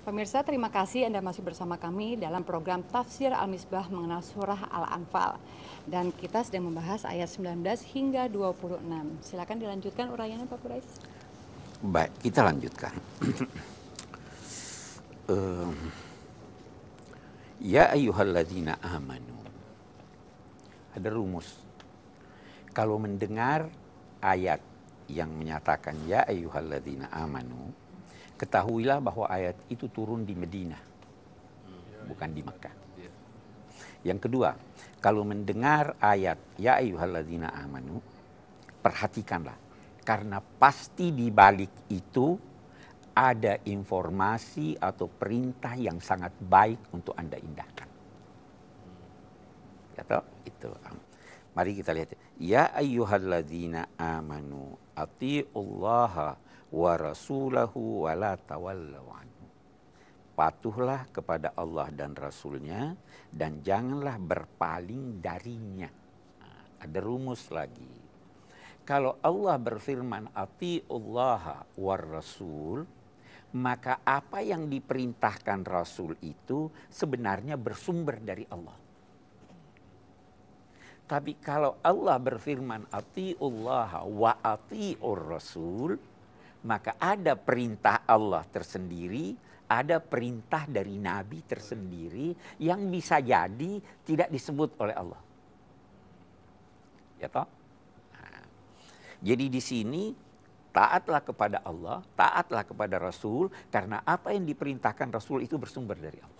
Pemirsa, terima kasih Anda masih bersama kami dalam program Tafsir Al-Misbah mengenal surah Al-Anfal. Dan kita sedang membahas ayat 19 hingga 26. Silakan dilanjutkan uraiannya Pak Qurais. Baik, kita lanjutkan. Ya ayyuhalladzina amanu. Ada rumus. Kalau mendengar ayat yang menyatakan ya ayyuhalladzina amanu, ketahuilah bahwa ayat itu turun di Madinah, bukan di Makkah. Yang kedua, kalau mendengar ayat ya ayyuhalladzina amanu, perhatikanlah. Karena pasti di balik itu ada informasi atau perintah yang sangat baik untuk Anda indahkan. Ya toh? Itu. Mari kita lihat. Ya ayyuhalladzina amanu atiullaha wa rasulahu wa la tawallaw anhu. Patuhlah kepada Allah dan Rasulnya dan janganlah berpaling darinya. Nah, ada rumus lagi. Kalau Allah berfirman atiullaha war rasul, maka apa yang diperintahkan Rasul itu sebenarnya bersumber dari Allah. Tapi kalau Allah berfirman atiullaha wa atiur rasul, maka ada perintah Allah tersendiri, ada perintah dari Nabi tersendiri yang bisa jadi tidak disebut oleh Allah. Ya toh? Nah, jadi di sini taatlah kepada Allah, taatlah kepada Rasul, karena apa yang diperintahkan Rasul itu bersumber dari Allah.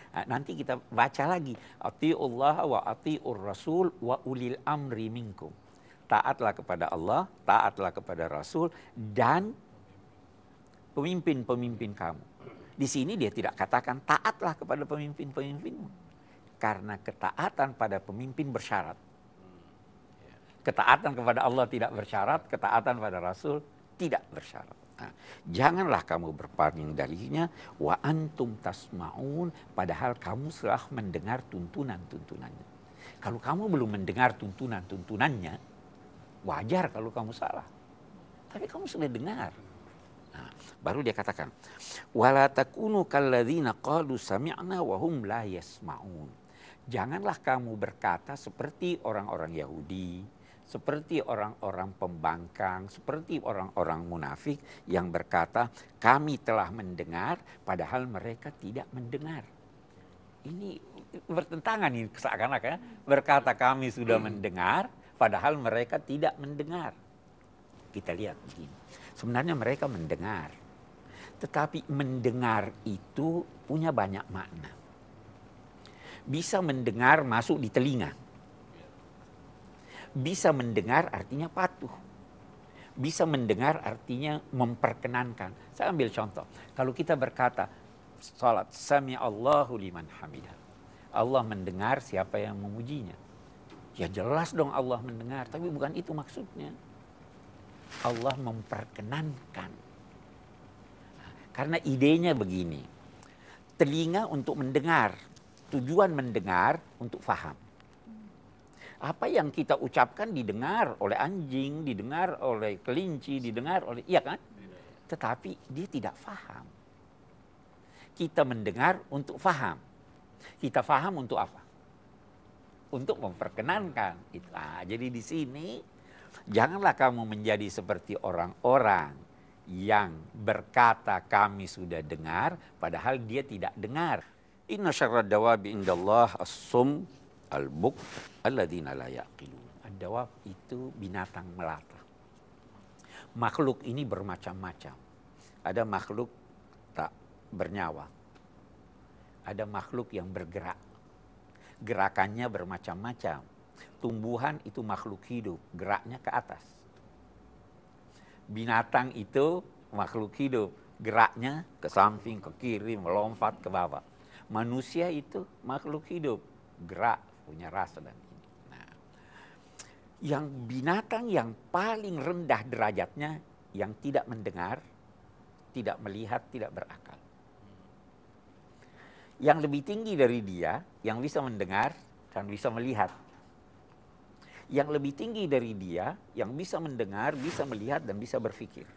Nah, nanti kita baca lagi, atiullaha wa atiur rasul wa ulil amri minkum. Taatlah kepada Allah, taatlah kepada Rasul, dan pemimpin-pemimpin kamu. Di sini dia tidak katakan taatlah kepada pemimpin-pemimpinmu. Karena ketaatan pada pemimpin bersyarat. Ketaatan kepada Allah tidak bersyarat, ketaatan pada Rasul tidak bersyarat. Nah, janganlah kamu berpaling darinya, wa antum tasma'un, padahal kamu telah mendengar tuntunan-tuntunannya. Kalau kamu belum mendengar tuntunan-tuntunannya, wajar kalau kamu salah. Tapi kamu sudah dengar. Nah, baru dia katakan, wala takunu kalladzina qalu sami'na wa hum la yasma'un. Janganlah kamu berkata seperti orang-orang Yahudi, seperti orang-orang pembangkang, seperti orang-orang munafik yang berkata, kami telah mendengar, padahal mereka tidak mendengar. Ini bertentangan ini seakan-akan berkata kami sudah mendengar, padahal mereka tidak mendengar. Kita lihat begini, sebenarnya mereka mendengar. Tetapi mendengar itu punya banyak makna. Bisa mendengar masuk di telinga. Bisa mendengar artinya patuh. Bisa mendengar artinya memperkenankan. Saya ambil contoh. Kalau kita berkata, salat, sami'allahu liman hamidah. Allah mendengar siapa yang memujinya. Ya jelas dong Allah mendengar. Tapi bukan itu maksudnya. Allah memperkenankan. Karena idenya begini. Telinga untuk mendengar. Tujuan mendengar untuk faham. Apa yang kita ucapkan didengar oleh anjing, didengar oleh kelinci, didengar oleh, iya kan? Tetapi dia tidak faham. Kita mendengar untuk faham. Kita faham untuk apa? Untuk memperkenankan. Nah, jadi di sini janganlah kamu menjadi seperti orang-orang yang berkata kami sudah dengar, padahal dia tidak dengar. Inna syarrad dawabi indallah as-sum al-buk alladzina la yaqilun. Ad-dawab itu binatang melata. Makhluk ini bermacam-macam. Ada makhluk tak bernyawa. Ada makhluk yang bergerak. Gerakannya bermacam-macam. Tumbuhan itu makhluk hidup, geraknya ke atas. Binatang itu makhluk hidup, geraknya ke samping, ke kiri, melompat ke bawah. Manusia itu makhluk hidup, gerak, punya rasa dan ini. Nah, yang binatang yang paling rendah derajatnya, yang tidak mendengar, tidak melihat, tidak berakal. Yang lebih tinggi dari dia, yang bisa mendengar dan bisa melihat. Yang lebih tinggi dari dia, yang bisa mendengar, bisa melihat dan bisa berpikir.